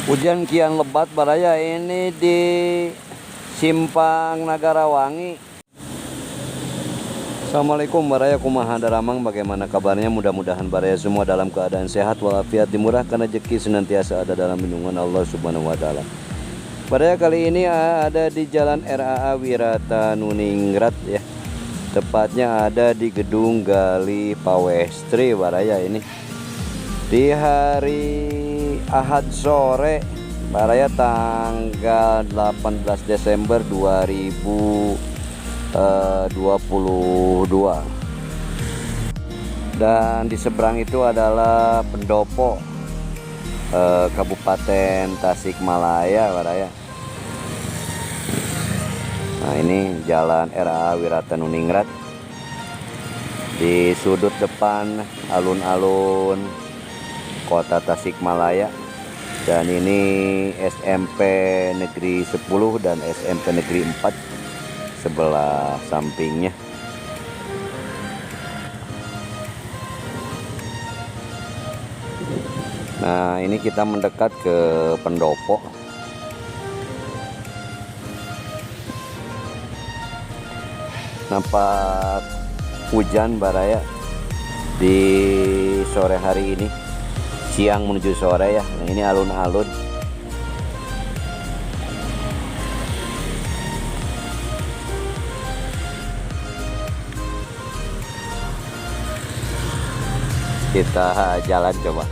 Hujan kian lebat baraya ini di Simpang Nagarawangi. Assalamualaikum baraya, kumaha daramang, bagaimana kabarnya? Mudah-mudahan baraya semua dalam keadaan sehat walafiat, dimurahkan rezeki, senantiasa ada dalam lindungan Allah Subhanahu wa taala. Baraya kali ini ada di Jalan RAA Wiratanuninggrat ya. Tepatnya ada di Gedung Gali Pawestri baraya ini. Di hari Ahad sore baraya tanggal 18 Desember 2022. Dan di seberang itu adalah pendopo Kabupaten Tasikmalaya baraya. Nah, ini Jalan RAA Wiratanuninggrat. Di sudut depan alun-alun Kota Tasikmalaya. Dan ini SMP Negeri 10 dan SMP Negeri 4 sebelah sampingnya. Nah, ini kita mendekat ke pendopo. Nampak hujan baraya di sore hari ini, siang menuju sore ya. Nah, ini alun-alun. Kita jalan coba.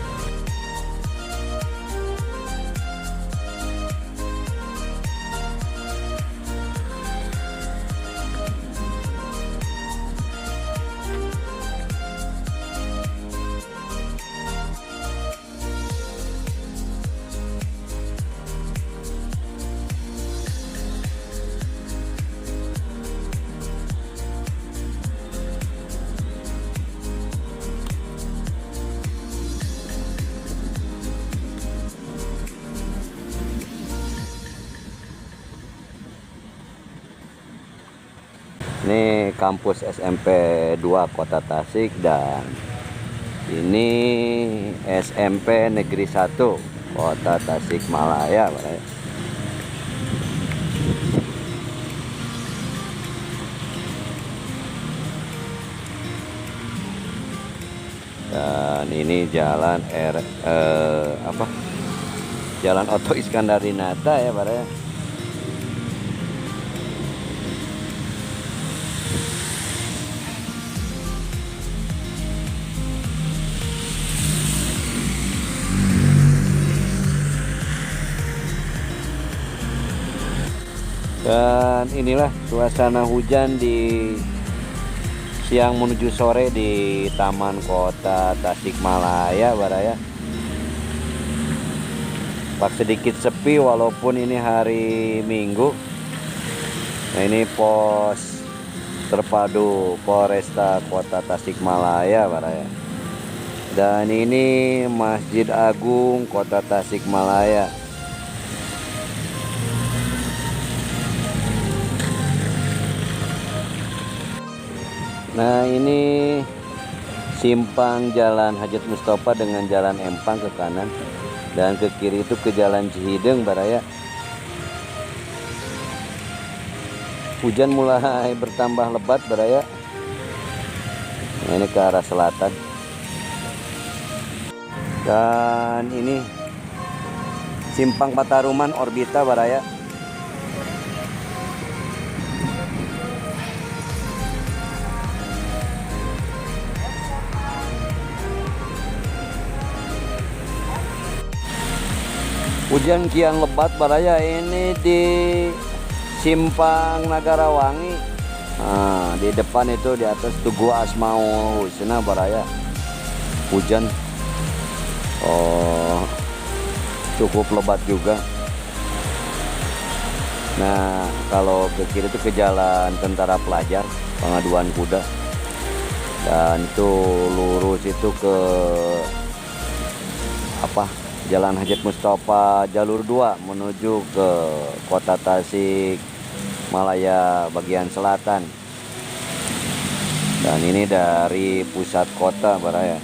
Ini kampus SMP 2 Kota Tasik, dan ini SMP Negeri 1 Kota Tasikmalaya. Dan ini jalan Jalan Oto Iskandarinata ya baraya. Dan inilah suasana hujan di siang menuju sore di Taman Kota Tasikmalaya baraya. Pak sedikit sepi walaupun ini hari Minggu. Nah, ini pos terpadu Polresta Kota Tasikmalaya baraya. Dan ini Masjid Agung Kota Tasikmalaya. Nah, ini simpang Jalan Hajat Mustofa dengan Jalan Empang ke kanan, dan ke kiri itu ke Jalan Cihideng baraya. Hujan mulai bertambah lebat baraya. Nah, ini ke arah selatan. Dan ini simpang Pataruman Orbita baraya. Hujan kian lebat baraya ini di Simpang Nagarawangi. Nah, di depan itu di atas Tugu Asmaul Husna baraya. Hujan cukup lebat juga. Nah, kalau ke kiri itu ke Jalan Tentara Pelajar Pengaduan Kuda. Dan itu lurus itu ke Jalan Hajat Mustofa jalur 2 menuju ke Kota Tasikmalaya bagian selatan. Dan ini dari pusat kota baraya.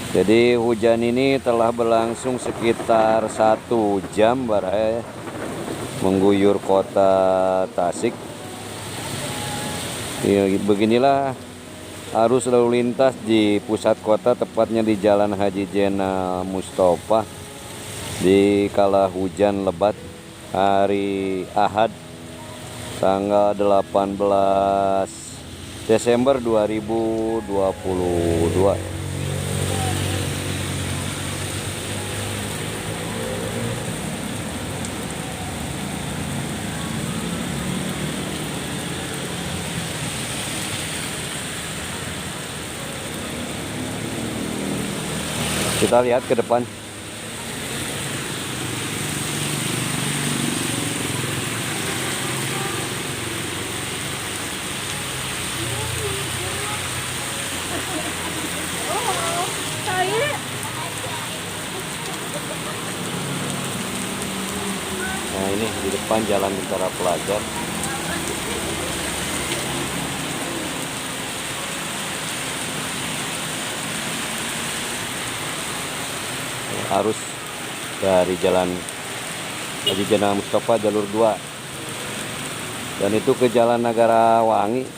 Jadi hujan ini telah berlangsung sekitar 1 jam baraya, mengguyur kota Tasik. Ya, beginilah arus lalu lintas di pusat kota, tepatnya di Jalan Haji Jena Mustafa di kala hujan lebat hari Ahad tanggal 18 Desember 2022. Kita lihat ke depan. Nah, ini di depan Jalan Bintara Pelajar. Arus dari Jalan Haji Jena Mustafa jalur 2 dan itu ke Jalan Nagara Wangi.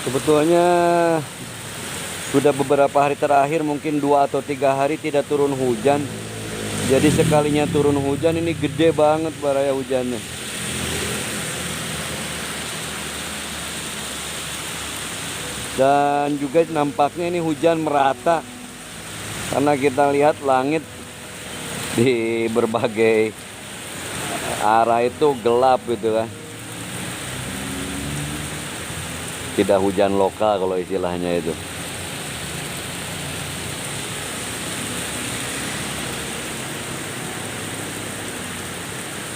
Sebetulnya sudah beberapa hari terakhir, mungkin 2 atau 3 hari tidak turun hujan. Jadi sekalinya turun hujan ini gede banget baraya hujannya. Dan juga nampaknya ini hujan merata karena kita lihat langit di berbagai arah itu gelap gitu kan. Tidak hujan lokal kalau istilahnya itu.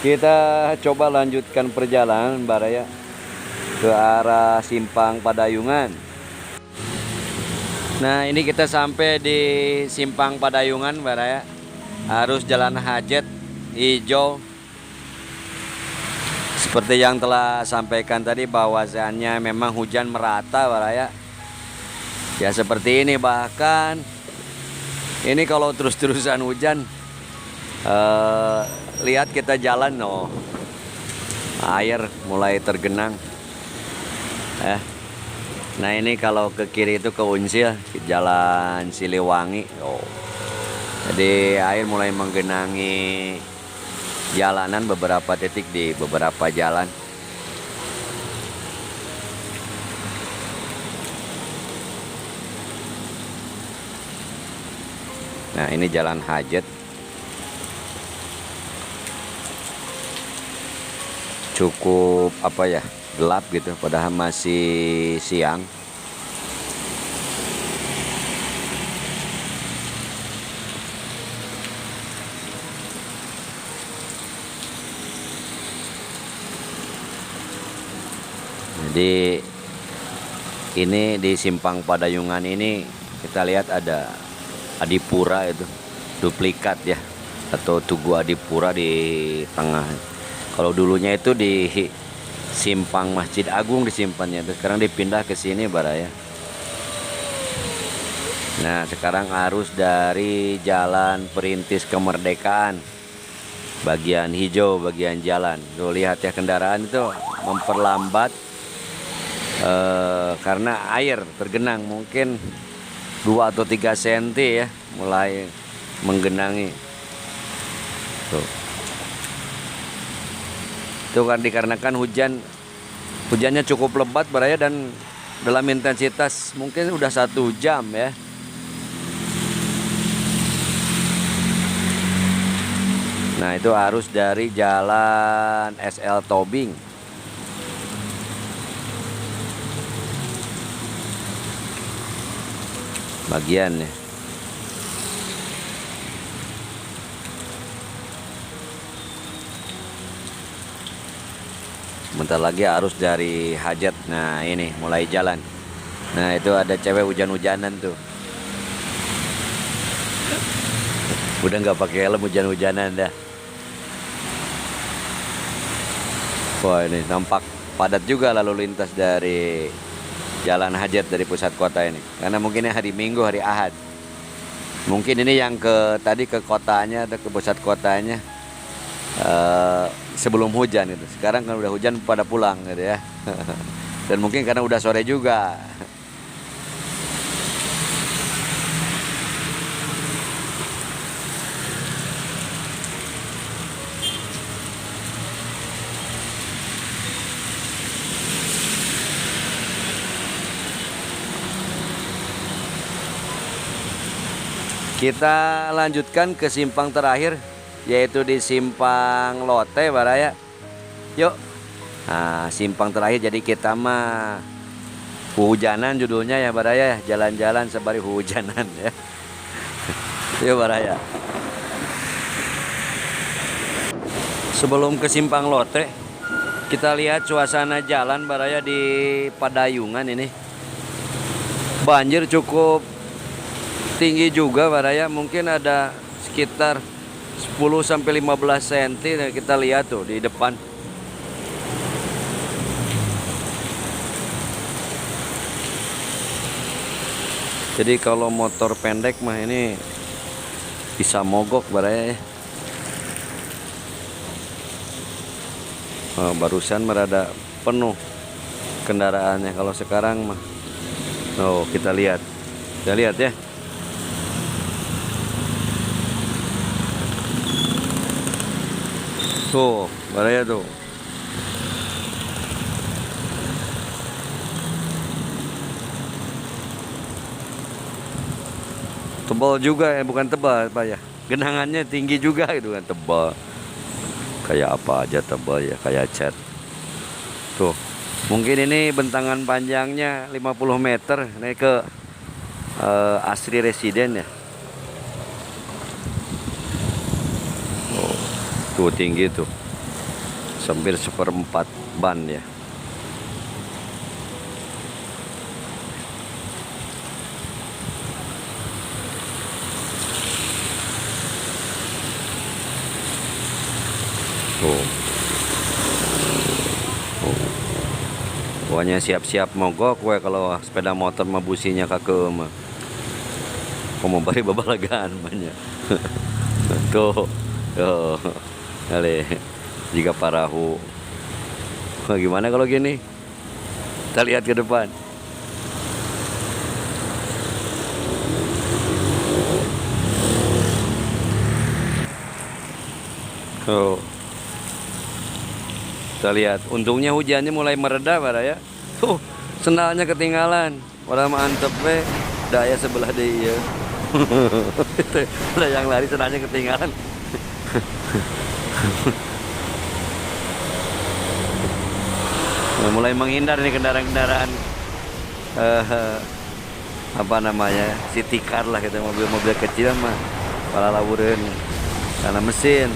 Kita coba lanjutkan perjalanan baraya ke arah Simpang Padayungan. Nah, ini kita sampai di Simpang Padayungan baraya. Arus jalan Hajet hijau. Seperti yang telah sampaikan tadi, bahwasannya memang hujan merata baraya. Ya seperti ini, bahkan ini kalau terus-terusan hujan, lihat kita jalan, air mulai tergenang. Nah ini kalau ke kiri itu ke Unsil, Jalan Siliwangi. Jadi air mulai menggenangi jalanan beberapa titik di beberapa jalan. Nah ini Jalan Hajet. Cukup gelap gitu, padahal masih siang. Jadi ini di Simpang Padayungan ini kita lihat ada Adipura, itu duplikat ya, atau Tugu Adipura di tengah. Kalau dulunya itu di Simpang Masjid Agung disimpannya, sekarang dipindah ke sini baraya. Nah sekarang arus dari Jalan Perintis Kemerdekaan, bagian hijau, bagian jalan. Tuh lihat ya, kendaraan itu memperlambat karena air tergenang mungkin 2 atau 3 cm ya, mulai menggenangi. Tuh. Itu kan dikarenakan hujannya cukup lebat baraya, dan dalam intensitas mungkin udah 1 jam ya. Nah itu arus dari jalan SL Tobing. Bagiannya. Bentar lagi arus dari Hajat. Nah ini mulai jalan. Nah itu ada cewek hujan-hujanan tuh. Udah nggak pakai helm hujan-hujanan dah. Wah ini nampak padat juga lalu lintas dari Jalan Hajat dari pusat kota ini. Karena mungkin hari Minggu, hari Ahad. Mungkin ini yang tadi ke kotanya atau ke pusat kotanya sebelum hujan gitu. Sekarang kan udah hujan pada pulang gitu ya. Dan mungkin karena udah sore juga. Kita lanjutkan ke simpang terakhir, yaitu di Simpang Lote Baraya. Yuk. Nah, simpang terakhir, jadi kita mah hujanan judulnya ya Baraya, jalan-jalan sembari hujanan ya. Yuk Baraya. Sebelum ke Simpang Lote, kita lihat suasana jalan Baraya di Padayungan ini. Banjir cukup tinggi juga Baraya, mungkin ada sekitar 10-15 cm. Nah, kita lihat tuh di depan. Jadi kalau motor pendek mah ini bisa mogok Baraya ya. Barusan merada penuh kendaraannya, kalau sekarang mah. Oh, kita lihat ya. Tuh, Baraya tuh. Tebal juga ya, bukan tebal Pak ya. Genangannya tinggi juga gitu kan, tebal. Kayak apa aja tebal ya, kayak cat. Tuh. Mungkin ini bentangan panjangnya 50 meter naik ke Asri Residen ya. Tuh tinggi tuh, hampir 1/4 ban ya. Tuh. Pokoknya siap-siap mogok we kalau sepeda motor mah businya kake mah. Mau bari babalagan banyak. Tuh. Tuh. Ale, jika parahu. Gimana kalau gini? Kita lihat ke depan. Oh. Kita lihat. Untungnya hujannya mulai mereda Baraya. Tuh, sendalnya ketinggalan. Orang mantep we. Daya sebelah dia. Ada yang lari sendalnya ketinggalan. Mulai menghindar nih kendaraan-kendaraan apa namanya, city car lah gitu, mobil-mobil kecil mah para laburin karena mesin,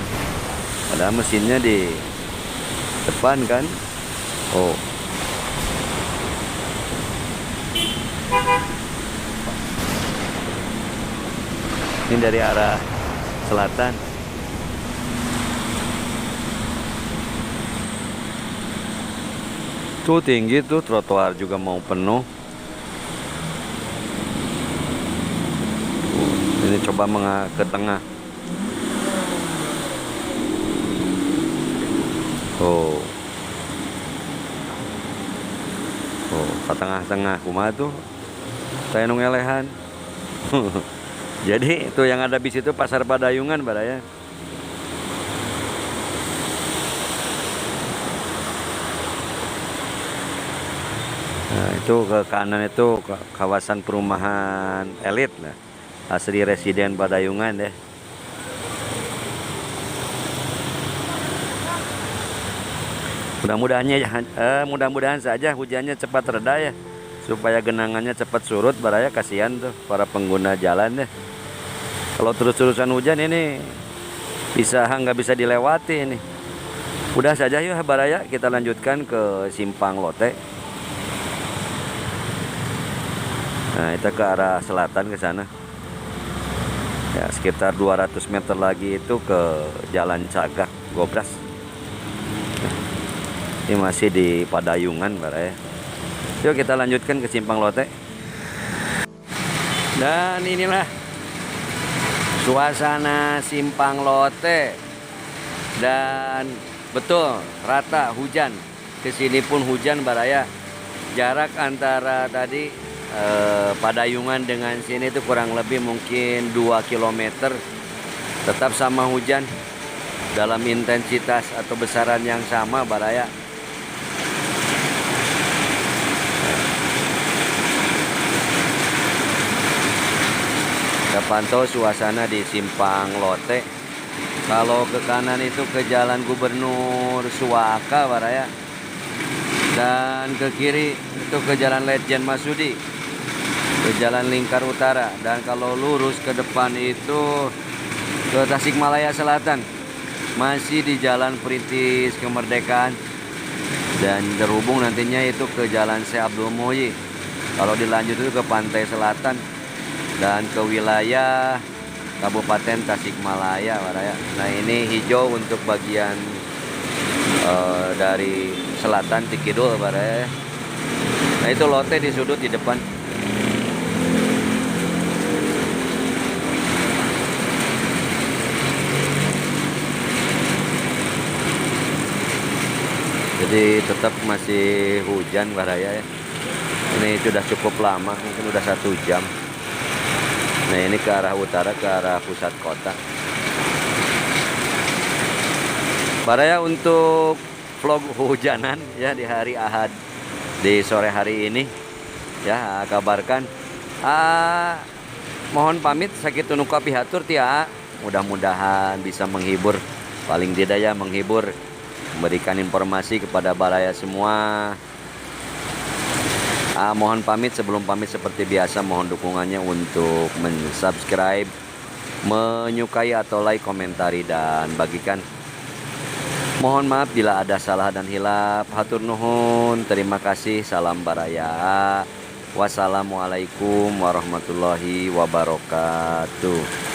padahal mesinnya di depan kan. Oh, ini dari arah selatan. Tuh tinggi tuh, trotoar juga mau penuh. Ini coba ke tengah. Oh, ke tengah-tengah kumaha tuh saya nungelehan. Jadi itu yang ada bis itu Pasar Padayungan Baraya. Nah, Nah, itu ke kanan itu kawasan perumahan elit lah, asli residen Padayungan deh. Mudah-mudahan saja hujannya cepat reda ya, supaya genangannya cepat surut. Baraya kasihan tuh para pengguna jalan deh. Kalau terus-terusan hujan ini nggak bisa dilewati ini. Udah saja yuk Baraya, kita lanjutkan ke Simpang Lote. Nah, kita ke arah selatan ke sana. Ya, sekitar 200 meter lagi itu ke Jalan Cagak Gobras. Nah, ini masih di Padayungan Baraya. Yuk kita lanjutkan ke Simpang Lote. Dan inilah suasana Simpang Lote. Dan betul rata hujan. Kesini pun hujan Baraya. Jarak antara tadi Padayungan dengan sini itu kurang lebih mungkin 2 km. Tetap sama hujan dalam intensitas atau besaran yang sama Baraya. Kita pantau suasana di Simpang Lote. Kalau ke kanan itu ke Jalan Gubernur Suaka Baraya, dan ke kiri itu ke Jalan Letjen Masudi, ke Jalan Lingkar Utara. Dan kalau lurus ke depan itu ke Tasikmalaya Selatan, masih di Jalan Perintis Kemerdekaan, dan terhubung nantinya itu ke Jalan Syekh Abdul Muhyi. Kalau dilanjut itu ke Pantai Selatan dan ke wilayah Kabupaten Tasikmalaya Baraya. Nah, ini hijau untuk bagian dari selatan Tikidul Baraya. Nah, itu Lote di sudut di depan. Jadi tetap masih hujan Baraya ya. Ini sudah cukup lama, mungkin udah 1 jam. Nah, ini ke arah utara, ke arah pusat kota. Baraya, untuk vlog hujanan ya di hari Ahad di sore hari ini ya, kabarkan mohon pamit sakit tunuka pihatur tia. Mudah-mudahan bisa menghibur, paling tidak ya menghibur, memberikan informasi kepada Baraya semua. Mohon pamit, sebelum pamit seperti biasa mohon dukungannya untuk subscribe, menyukai atau like, komentari, dan bagikan. Mohon maaf bila ada salah dan hilaf. Hatur nuhun, terima kasih. Salam Baraya. Wassalamualaikum warahmatullahi wabarakatuh.